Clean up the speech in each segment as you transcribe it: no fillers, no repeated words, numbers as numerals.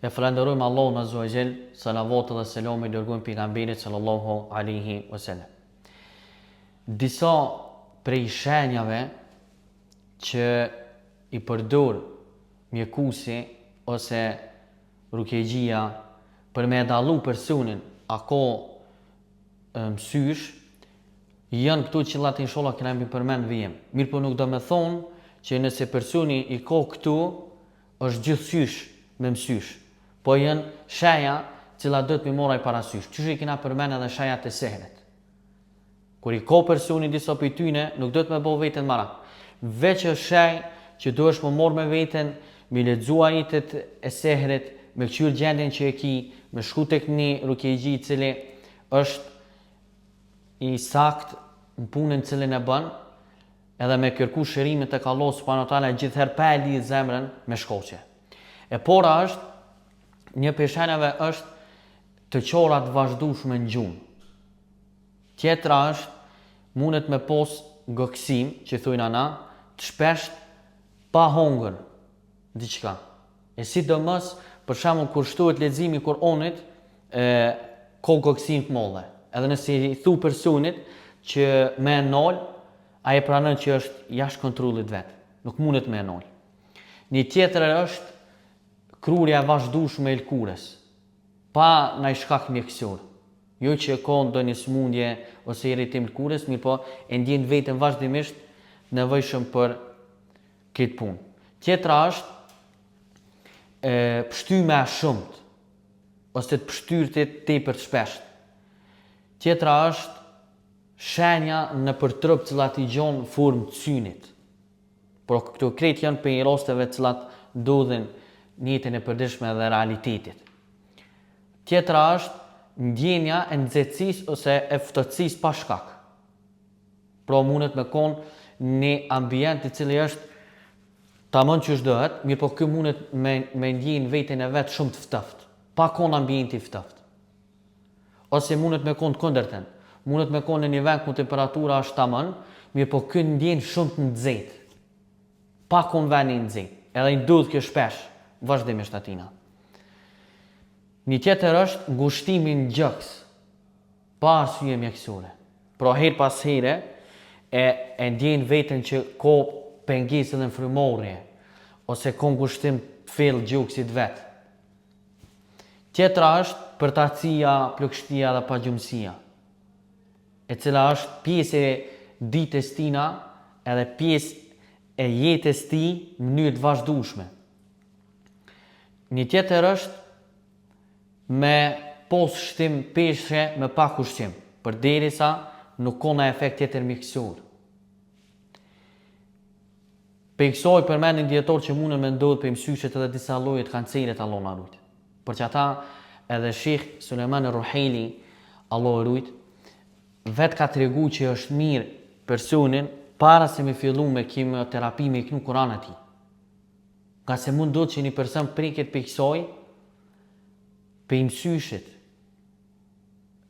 E falenderojmë Allahun Azza wa Jall, salavat dhe selam i dërgojmë pejgamberit sallallahu alaihi wasallam. Disa prej shenjave që i përdor mjekusi ose rukjegjia për me dallu personin ako mësysh, janë këtu qëllat inshallah kena mi përmend vijim. Mirë po nuk do me thonë që nëse personi i ka këtu është gjithësysh me mësysh, po janë shenja cila do të mi moraj parasysh. Qysh i kena përmend edhe shenjat e sehrit. Kur i ka personi disa për tyne, nuk do të me bo veten marak. Veç është shenj që do është më morë me veten, me lexua ajetet e sehrit, me këqyr gjendjen që e ki, me shku tek një rukjegji i cili është i sakt në punën cilën e bën, edhe me kërku shërimin tek Allah subhanahu wa taala gjithherë pa e lidh zemrën me shkoqe. E pora është, një prej shenjave është të qorat vazhdueshme në gjumë. Tjetra është mundet me pos gëksim, që thujnë ana, të shpesht pa hongër diçka. E sidomos për shembull kur shtohet leximi i Kuranit, ka gëksim të mëdha. Edhe nëse i thu personit që me nol, ai pranon që është jashtë kontrollit vet. Nuk mundet me nol. Një tjetër është krurja e vazhdueshme e lkurës, pa ndaj shkak mjekësor. Jo që ka ndonjë smundje ose irritim lkurës, mirë po e ndjen veten vazhdimisht nevojshëm për këtë punë. Tjetra është pështyme e shumët, ose të pështyrtit tepër të shpesht. Tjetra është shenja në për trup cilat i gjon formë të synit. Por këto krejt janë për rasteve cilat ndodhin në jetën e përditshme dhe realitetit. Tjetra është ndjenja e nxehtësisë ose e ftohtësisë pa shkak. Pra mundet me konë një ambient i cili është tamam që dohet, mirë po ky mundet me ndjenë veten e vet shumë të ftoftë, pa konë ambienti i ftoftë. Ose mundet me konë të kundërtën. Mundet me konë në një vend ku temperatura është tamam, mirë po ky ndjen shumë të nxehtë. Pa konë vend i nxehtë. Edhe i ndodh kjo shpesh vazhdimisht atina. Një tjetër është ngushtimi në gjëks, pa arsye mjekësore. Pra her pas here e ndjen veten që ka pengesë dhe frymorrje, ose ka ngushtim të thellë gjoksit vet. Tjetra është përtacia, plagështia dhe pagjumësia, e cila është pjesë e ditës tina edhe pjesë e jetës ti në mënyrë të vazhdueshme. Një tjetër është me pos shtim peshe me pak ushqim, përderisa nuk ka në efekt tjetër mjekësor. Për kësaj përmendin dietor që mundën me ndodhë për mësyshet edhe disa lloje të kancerit Allah na rujt. Për që ata edhe Sheikh Sulejman Ruhaili Allah rujt, vet ka tregu që është mirë personin para se me fillu me kimioterapi me iknu Kur'an ati. Ka se mund do që një person preket për kësaj, për i mësyshit,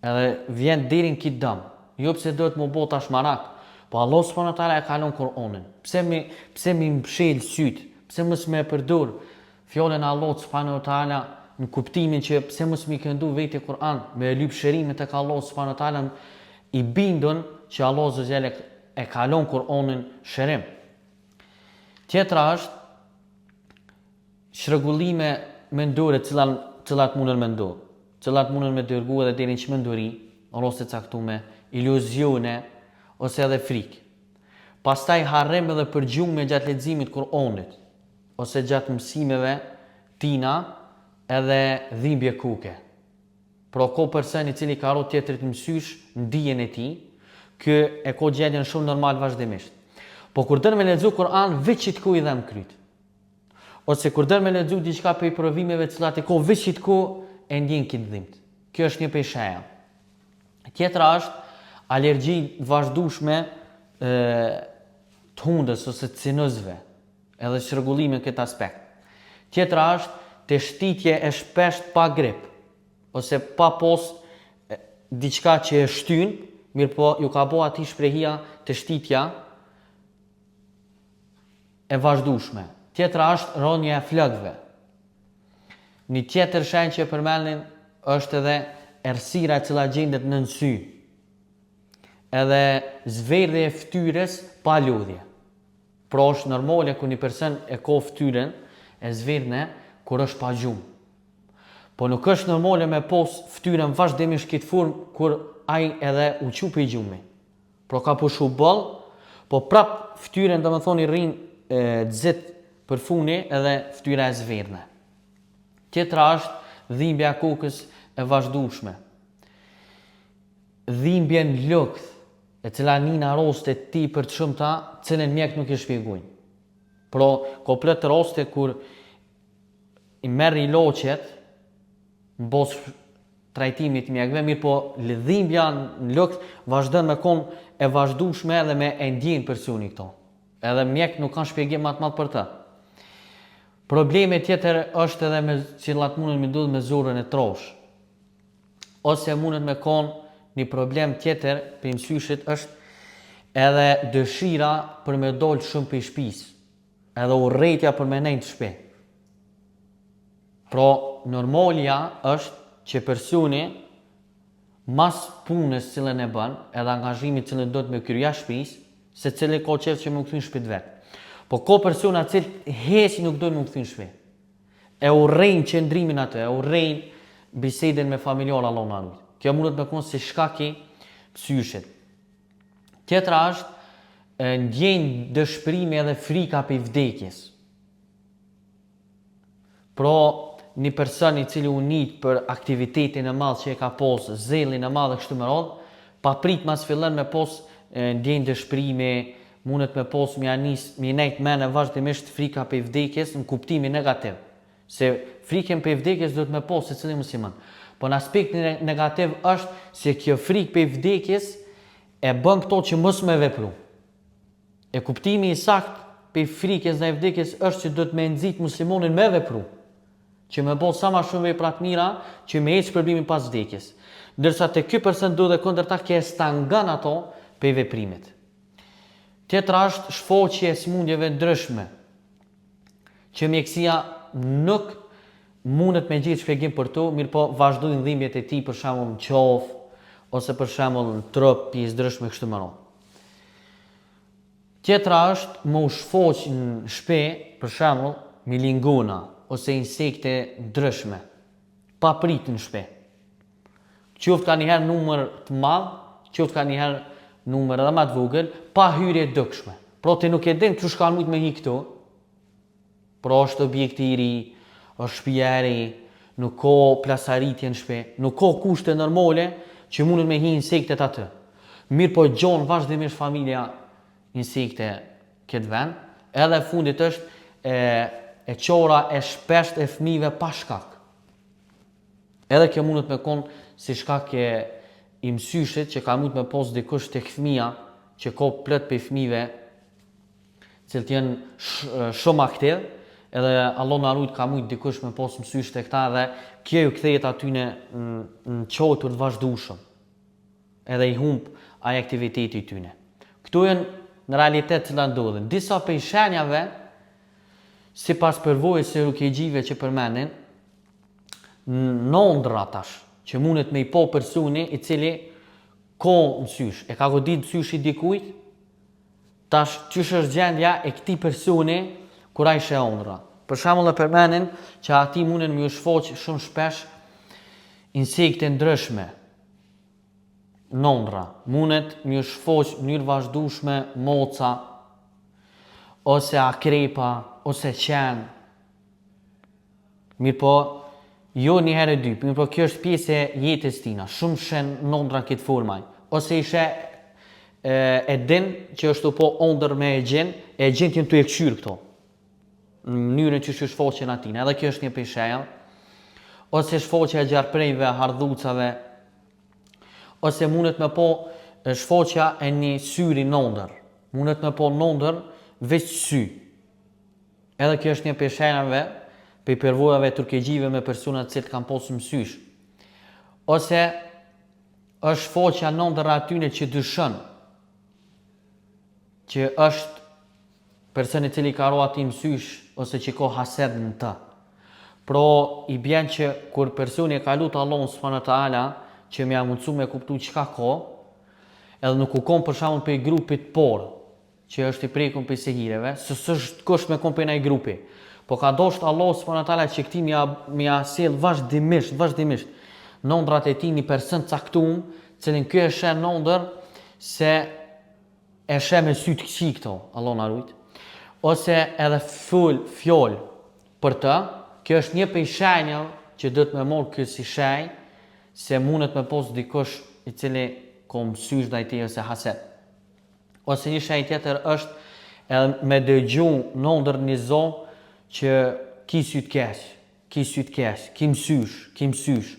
edhe vjen deri në këtë dëm. Jo pse do të më bo tash marak, po Allah subhanahu wa taala e kalon Kur'anin. Pse mi mbshel syt, pse mos më përdor fjalën e Allah subhanahu wa taala në kuptimin që pse mos mi këndu vetë Kur'an, me lyp shërimin tek Allah subhanahu wa taala, i bindun që Allah zotëllë e kalon Kur'anin shërim. Tjetra është shregullime mendore cilat mundën me ndodh, cilat mundën me dërgu edhe deri në çmenduri, ose caktume, iluzione ose edhe frikë. Pastaj harrim edhe përgjumë gjatë leximit Kur'anit, ose gjatë mësimeve tina edhe dhimbje kuke. Pra ka person i cili ka rrot tjetrit mësysh në dijen e tij, kë e ka gjendjen shumë normal vazhdimisht. Po kur dën me lexu Kur'an, veç që të ku i dhem kryt. Ose kur dën me lexu diçka për provimeve cilat e ka veç që të ku e ndjen këtë dhimbje. Kjo është një peshaja. Tjetra është alergji vazhdueshme të hundës ose të cinozve, edhe shregullime në këtë aspekt. Tjetra është të shtitje e shpesht pa grip, ose pa pos diçka që e shtyn, mirë po ju ka bo ati shprehia të shtitja e vazhdueshme. Tjetra është rënja e flëgve. Një tjetër shenjë që përmendin është edhe errësira e cila gjendet nën sy. Edhe zverdhja e fytyrës pa lodhje. Pra është normale kur një person e ka fytyrën e zverdhne kur është pa gjumë. Po nuk është normale me pos fytyrën vazhdimisht këtë formë kur ai edhe u çupi gjumi. Pra ka pushu boll, po prap fytyrën domethënë i rrin xet për funi edhe fytyra e zverdhne. Tjetra është dhimbja e kokës e vazhdueshme. Dhimbje në lëkth, e cila nina raste tepër të shumta, cilën mjek nuk i shpjegojnë. Pra, ka plot raste kur i merr ilaçet mbos trajtimit të mjekëve, mirë po dhimbja në lëkth vazhdon me kon e vazhdueshme edhe me e ndjen personi këto. Edhe mjek nuk kanë shpjegim më të madh për të. Probleme tjetër është edhe me cilat mundet me ndodh me zorën e trosh. Ose mundet me kon një problem tjetër për mësyshit është edhe dëshira për me dol shumë për shtëpisë, edhe urrëtia për me nejtë shtëpi. Pra, normalja është që personi mas punës cilën e bën, edhe angazhimit cilën do të me kryer jashtë shtëpisë, se cili ka qef që më kthyn shtëpi vet. Po ka persona cilët hesi nuk dojnë më kthyn shtëpi. E urrejnë qëndrimin atë, e urrejnë bisedën me familjar Allah na ruaj. Kjo mundet me kon si shkaki psyshit. Tjetra është ndjenjë dëshpërimi edhe frika për vdekjes. Pra, një person i cili u nit për aktivitetin e madh që e ka pas, zellin e madh kështu me radhë, pa prit mas fillon me pas ndjenjë dëshpërimi, mundet me pas mi nejt mene vazhdimisht frika për vdekjes në kuptimin negativ. Se frikën për vdekjes do të me pas se cili musliman. Po në aspektin negativ është se kjo frikë për vdekjes e bën këto që mos me vepru. E kuptimi i sakt për frikës dhe vdekjes është që do të me nxit muslimonin me vepru. Që me bën sa më shumë vepra të mira që me heq problemin pas vdekjes. Ndërsa te ky person do dhe kundërta që stangan ato për veprimet. Tjetra është shfaqje e smundjeve ndryshme, që mjekësia nuk mundet me gjetë shpjegim për to, mirë po vazhdojnë dhimbjet e tij për shembull në qafë, ose për shembull në trup, pjesë ndryshme kështu me radhë. Tjetra është më u shfaq në shtëpi, për shembull, milingona ose insekte ndryshme, pa prit në shtëpi. Qoftë ka njëherë numër të madh, qoftë ka njëherë numër edhe më të vogël, pa hyrje dukshme. Pra ti nuk e din kush ka mujt me hi këtu. Pra është objekti i ri, është shtëpia e re, nuk ka plasaritje në shtëpi, nuk ka kushte normale që mundet me hi insektet aty. Mirë po gjon vazhdimisht familja insekte këtë vend, edhe fundit është e qora e shpesht e fëmijëve pa shkak. Edhe kjo mundet me kon si shkak i mësyshit që ka mund me pos dikush tek fëmia që ka plot për fëmijëve cilët janë shumë aktiv, edhe Allah na ruaj ka mund dikush me pos mësysh tek këta dhe kjo ju kthehet aty në çotur të vazhdueshëm. Edhe i humb ai aktiviteti i tyre. Këtu janë në realitet që ndodhin. Disa prej shenjave sipas përvojës së rukëgjive që përmendin, nëndra tash, që mundet me i po personi i cili ka mësysh, e ka godit mësysh i dikujt, tash qysh është gjendja e këtij personi kur ai sheh ëndra. Për shembull e përmendin që ati munden me u shfaq shumë shpesh insekte ndryshme. Nëndra, mundet me u shfaq në mënyrë vazhdueshme moca, ose akrepa, ose qen. Mirë po, jo një herë e dy, mirë po kjo është pjesë e jetës tina, shumë shen nëndra këtë formaj. Ose ishe e din që është po ondër me e gjenë të jenë të e këshyrë këto. Në mënyrën që shfaqen atina, edhe kjo është një pesheja. Ose shfaqja e gjarprejve, hardhucave, ose mundet me po shfaqja e një syri nëndër. Mundet me po nëndër veç sy. Edhe kjo është një peshenjave për përvojave turkegjive me personat që kanë posë mësysh. Ose është shfaqja nëndër atyne që dyshën, që është personi cili ka ro ati mësysh, ose që ka hased në të. Pro i bjen që kur personi e ka lutë Allahun subhanahu wa taala që më ia mundsu me kuptu çka ka, edhe nuk u kon për shembull pe grupit por, që është i prekur pe sehireve, s'është kush me kon pe ai grupi. Po ka dosht Allahu subhanahu wa taala që këti më ia sjell vazhdimisht nëndrat e tij një person caktuar, cilin ky e sheh nëndër se e sheh me sy të këqij këto, Allah na rujt. Ose edhe fjol për të, kjo është një prej shenjave që do të më marr ky si shenjë se mundet me pos dikush i cili ka mësysh ndaj tij ose haset. Ose një shenjë tjetër është edhe me dëgju nëndër një zonë që ki sy të keq, ki mësysh.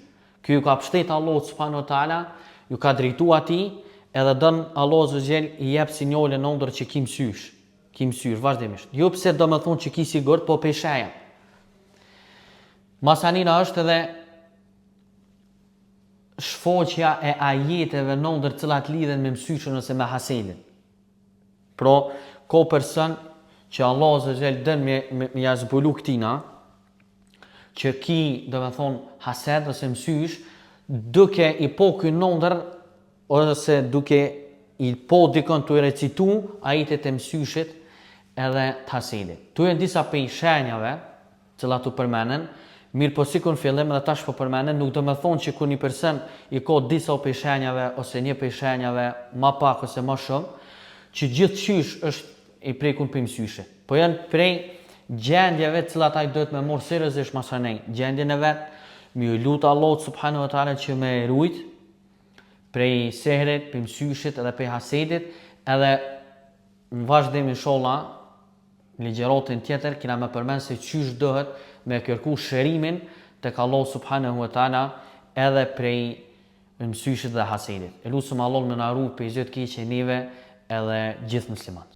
Ky ju ka pështet Allah subhanahu wa taala, ju ka drejtu atij, edhe don Allah azhajal i jep sinjale nëndër që ki mësysh vazhdimisht. Jo pse do më thonë që ki sigurt, po pe shenja. Masanina është edhe shfaqja e ajeteve nëndër cilat lidhen me mësyshën ose me hasedin. Pro, ko person që Allah azhajal dën me ja zbulu këtina, që ki, do me thonë, hased ose mësysh, duke i po ky nëndër, ose duke i po dikon të i recitu ajetet e mësyshit edhe të hasedit. Tu e në disa pej shenjave, cilat u përmenen, mirë po si kur në fillim edhe tash po përmenen, nuk do me thonë që kur një person i ka disa pej shenjave, ose një pej shenjave, ma pak ose ma shumë, që gjithë qysh është i prekun për mësyshit. Po janë prej gjendjeve cilat ai duhet me morë seriozisht masanej. Gjendjen e vetë, mi u lutë Allah subhanahu wa taala që me rujt prej sehrit, për mësyshit edhe për hasedit, edhe në vazhdim inshallah ligjëratën tjetër kena me përmend se çysh dohet me kërku shërimin tek Allah subhanahu wa taala edhe prej mësyshit dhe hasedit. Elusëm Allah me na ruaj prej çdo të keqe neve edhe gjithë muslimanët.